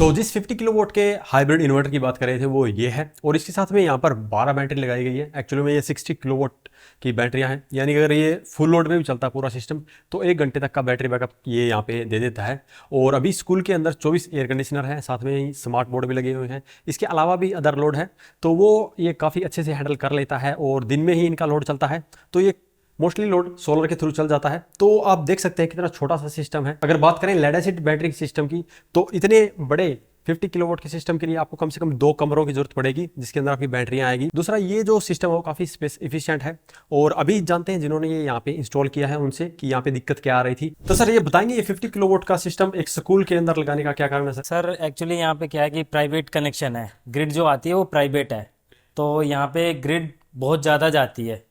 तो जिस 50 किलोवाट के हाइब्रिड इन्वर्टर की बात कर रहे थे वो ये है, और इसके साथ में यहाँ पर 12 बैटरी लगाई गई है। एक्चुअली में ये 60 किलोवाट की बैटरियाँ हैं, यानी अगर ये फुल लोड में भी चलता है पूरा सिस्टम तो 1 घंटे तक का बैटरी बैकअप ये यहाँ पे दे देता है। और अभी स्कूल के अंदर 24 एयर कंडीशनर है, साथ में ही स्मार्ट बोर्ड भी लगे हुए हैं। इसके अलावा भी अदर लोड है तो वो ये काफ़ी अच्छे से हैंडल कर लेता है, और दिन में ही इनका लोड चलता है तो ये मोस्टली लोड सोलर के थ्रू चल जाता है। तो आप देख सकते हैं कितना छोटा सा सिस्टम है। अगर बात करें लेड एसिड बैटरी सिस्टम की तो इतने बड़े 50 किलोवाट के सिस्टम के लिए आपको कम से कम 2 कमरों की जरूरत पड़ेगी जिसके अंदर आपकी बैटरियां आएगी। दूसरा, ये जो सिस्टम है वो काफी स्पेस एफिशिएंट है, और अभी जानते हैं जिन्होंने ये यहाँ पे इंस्टॉल किया है उनसे कि यहाँ पे दिक्कत क्या आ रही थी। तो सर ये बताएंगे ये 50 किलोवाट का सिस्टम एक स्कूल के अंदर लगाने का क्या कारण है? सर एक्चुअली यहाँ पे क्या है कि प्राइवेट कनेक्शन है, ग्रिड जो आती है वो प्राइवेट है, तो यहाँ पे ग्रिड बहुत ज़्यादा जाती है,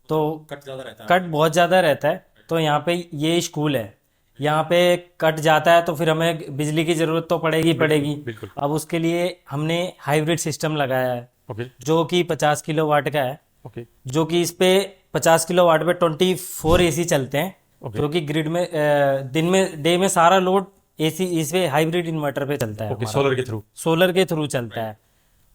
तो कट बहुत ज़्यादा रहता है। तो यहाँ पे ये स्कूल है, यहाँ पे कट जाता है तो फिर हमें बिजली की ज़रूरत तो पड़ेगी। बिल्कुल। अब उसके लिए हमने हाइब्रिड सिस्टम लगाया है, ओके जो कि 50 किलोवाट का है, ओके जो कि इस पे 50 किलोवाट पे 24 एसी चलते हैं, क्योंकि ग्रिड में दिन में डे में सारा लोड एसी इस पे हाइब्रिड इन्वर्टर पे चलता है। ओके, हमारा सोलर के थ्रू चलता है,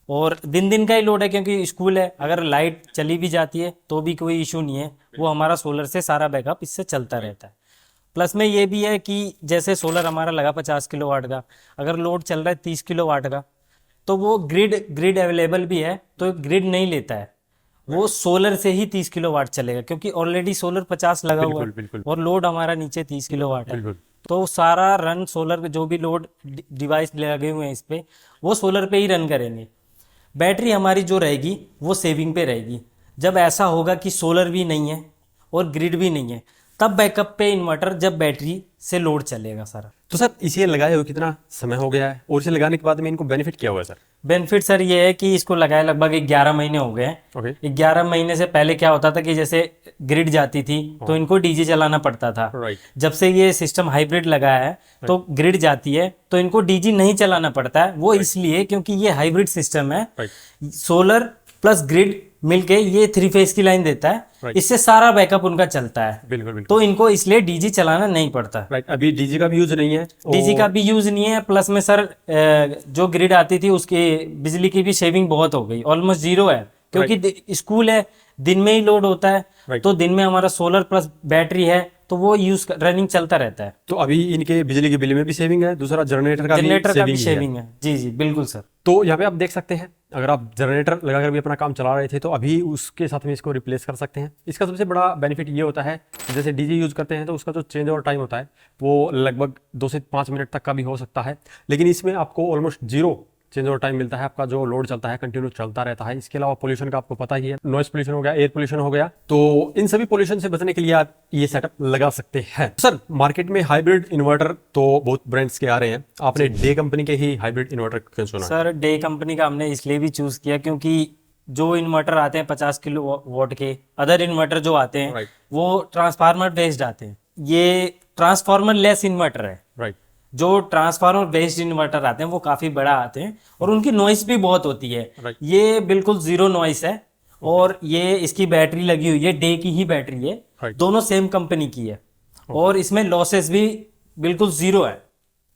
और दिन का ही लोड है क्योंकि स्कूल है। अगर लाइट चली भी जाती है तो भी कोई इशू नहीं है, वो हमारा सोलर से सारा बैकअप इससे चलता रहता है। प्लस में ये भी है कि जैसे सोलर हमारा लगा 50 किलोवाट का, अगर लोड चल रहा है 30 किलोवाट का तो वो ग्रिड अवेलेबल भी है, तो ग्रिड नहीं लेता है, वो सोलर से ही 30 किलोवाट चलेगा, क्योंकि ऑलरेडी सोलर 50 लगा हुआ है और लोड हमारा नीचे 30 किलोवाट है। तो सारा रन सोलर, जो भी लोड डिवाइस लगे हुए हैं इस पे, वो सोलर पे ही रन करेंगे। बैटरी हमारी जो रहेगी वो सेविंग पे रहेगी। जब ऐसा होगा कि सोलर भी नहीं है और ग्रिड भी नहीं है, तब बैकअप पे इन्वर्टर जब बैटरी से लोड चलेगा सारा। तो सर इसे लगाए हुए कितना समय हो गया है, और इसे लगाने के बाद में इनको बेनिफिट क्या हुआ है सर? बेनिफिट सर ये है कि इसको लगाए लगभग 11 महीने हो गए हैं। ओके 11 महीने से पहले क्या होता था कि जैसे ग्रिड जाती थी तो इनको डीजी चलाना पड़ता था। राइट जब से ये सिस्टम हाइब्रिड लगा है तो ग्रिड जाती है तो इनको डीजी नहीं चलाना पड़ता है। वो इसलिए क्योंकि ये हाइब्रिड सिस्टम है, सोलर प्लस ग्रिड मिलके ये 3 फेज की लाइन देता है, इससे सारा बैकअप उनका चलता है। बिल्कुल तो इनको इसलिए डीजी चलाना नहीं पड़ता। राइट। अभी डीजी का भी यूज नहीं है, डीजी का भी यूज नहीं है। प्लस में सर जो ग्रिड आती थी उसकी बिजली की भी सेविंग बहुत हो गई, ऑलमोस्ट जीरो है, क्योंकि स्कूल है, दिन में ही लोड होता है। तो दिन में हमारा सोलर प्लस बैटरी है तो वो यूज रनिंग चलता रहता है। तो अभी इनके बिजली के बिल में भी सेविंग है, दूसरा जनरेटर का भी सेविंग है। जी जी बिल्कुल सर। तो यहाँ पे आप देख सकते हैं, अगर आप जनरेटर लगाकर भी अपना काम चला रहे थे तो अभी उसके साथ में इसको रिप्लेस कर सकते हैं। इसका सबसे बड़ा बेनिफिट ये होता है, जैसे डीजी यूज करते हैं तो उसका जो चेंज ओवर टाइम होता है वो लगभग 2 से 5 मिनट तक का भी हो सकता है, लेकिन इसमें आपको ऑलमोस्ट 0 चेंज ओवर टाइम मिलता है। आपका जो लोड चलता है कंटिन्यू चलता रहता है। इसके अलावा पोल्यूशन का आपको पता ही है, नॉइस पोल्यूशन हो गया, एयर पोल्यूशन हो गया, तो इन सभी पोल्यूशन से बचने के लिए आप ये सेटअप लगा सकते हैं। सर मार्केट में हाइब्रिड इन्वर्टर तो बहुत ब्रांड्स के आ रहे हैं, आपने डे कंपनी के ही हाइब्रिड इन्वर्टर क्यों चुना? सर डे कंपनी का हमने इसलिए भी चूज किया क्योंकि जो इन्वर्टर आते हैं 50 किलो वॉट के, अदर इन्वर्टर जो आते हैं वो ट्रांसफार्मर बेस्ड आते हैं, ये ट्रांसफार्मर लेस इन्वर्टर है। राइट। जो ट्रांसफार्मर बेस्ड इन्वर्टर आते हैं वो काफी बड़ा आते हैं और उनकी नॉइस भी बहुत होती है। ये बिल्कुल 0 नॉइस है, और ये इसकी बैटरी लगी हुई है, डे की ही बैटरी है, दोनों सेम कंपनी की है, और इसमें लॉसेस भी बिल्कुल 0 है।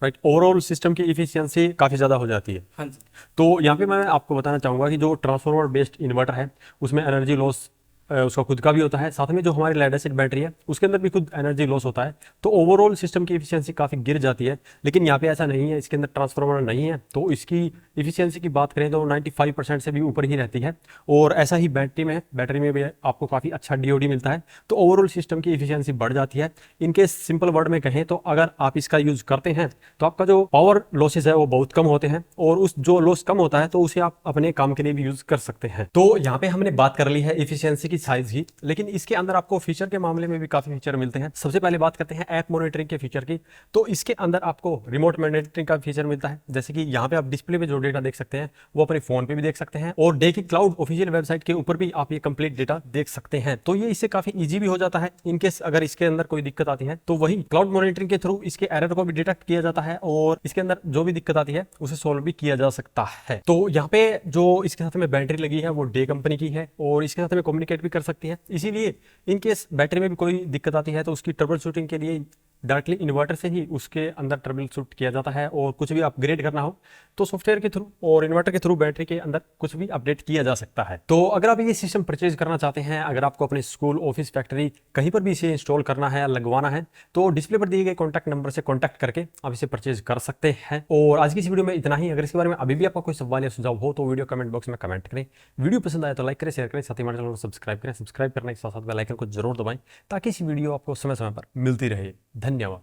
राइट। ओवरऑल सिस्टम की इफिशियंसी काफ़ी ज़्यादा हो जाती है। हाँ जी। तो यहाँ पे मैं आपको बताना चाहूँगा कि जो ट्रांसफार्मर बेस्ड इन्वर्टर है उसमें एनर्जी लॉस उसका खुद का भी होता है, साथ में जो हमारी लेड एसिड बैटरी है उसके अंदर भी खुद एनर्जी लॉस होता है, तो ओवरऑल सिस्टम की इफिशियंसी काफ़ी गिर जाती है। लेकिन यहाँ पे ऐसा नहीं है, इसके अंदर ट्रांसफार्मर नहीं है तो इसकी इफिशियंसी की बात करें तो 95% से भी ऊपर ही रहती है। और ऐसा ही बैटरी में भी आपको काफ़ी अच्छा डीओडी मिलता है, तो ओवरऑल सिस्टम की इफिशियंसी बढ़ जाती है। इनके सिंपल वर्ड में कहें तो अगर आप इसका यूज करते हैं तो आपका जो पावर लॉसेज है वो बहुत कम होते हैं, और उस जो लॉस कम होता है तो उसे आप अपने काम के लिए भी यूज कर सकते हैं। तो यहाँ पे हमने बात कर ली है इफिशियंसी की साइज की, लेकिन इसके अंदर आपको फीचर के मामले में भी काफी फीचर मिलते हैं। सबसे पहले बात करते हैं ऐप मॉनिटरिंग के फीचर की, तो इसके अंदर आपको रिमोट मॉनिटरिंग का फीचर मिलता है, जैसे कि यहाँ पे आप डिस्प्ले पे जो डेटा देख सकते हैं वो अपने फोन पे भी देख सकते हैं, और डे की क्लाउड ऑफिशियल वेबसाइट के ऊपर भी आप ये कंप्लीट डेटा देख सकते हैं। तो ये इससे काफी ईजी भी हो जाता है। इनकेस अगर इसके अंदर कोई दिक्कत आती है तो वही क्लाउड मॉनिटरिंग के थ्रू इसके एरर को भी डिटेक्ट किया जाता है, और इसके अंदर जो भी दिक्कत आती है उसे सोल्व भी किया जा सकता है। तो यहाँ पे जो इसके साथ में बैटरी लगी है वो डे कंपनी की है, और इसके साथ में कम्युनिकेट भी कर सकती है। इसीलिए इनकेस बैटरी में भी कोई दिक्कत आती है तो उसकी ट्रबल शूटिंग के लिए डायरेक्टली इन्वर्टर से ही उसके अंदर ट्रबल शूट किया जाता है, और कुछ भी अपग्रेड करना हो तो सॉफ्टवेयर के थ्रू और इन्वर्टर के थ्रू बैटरी के अंदर कुछ भी अपडेट किया जा सकता है। तो अगर आप ये सिस्टम परचेज करना चाहते हैं, अगर आपको अपने स्कूल, ऑफिस, फैक्ट्री कहीं पर भी इसे इंस्टॉल करना है, लगवाना है, तो डिस्प्ले पर दिए गए कॉन्टैक्ट नंबर से कॉन्टैक्ट करके आप इसे परचेज कर सकते हैं। और आज की इस वीडियो में इतना ही। अगर इसके बारे में अभी भी आपका कोई सवाल या सुझाव हो तो वीडियो कमेंट बॉक्स में कमेंट करें। वीडियो पसंद आए तो लाइक करें, शेयर करें, साथ ही हमारे चैनल को सब्सक्राइब करें। सब्सक्राइब करने के साथ साथ बेल आइकन को जरूर दबाएं ताकि इस वीडियो आपको समय समय पर मिलती रहे। धन्यवाद।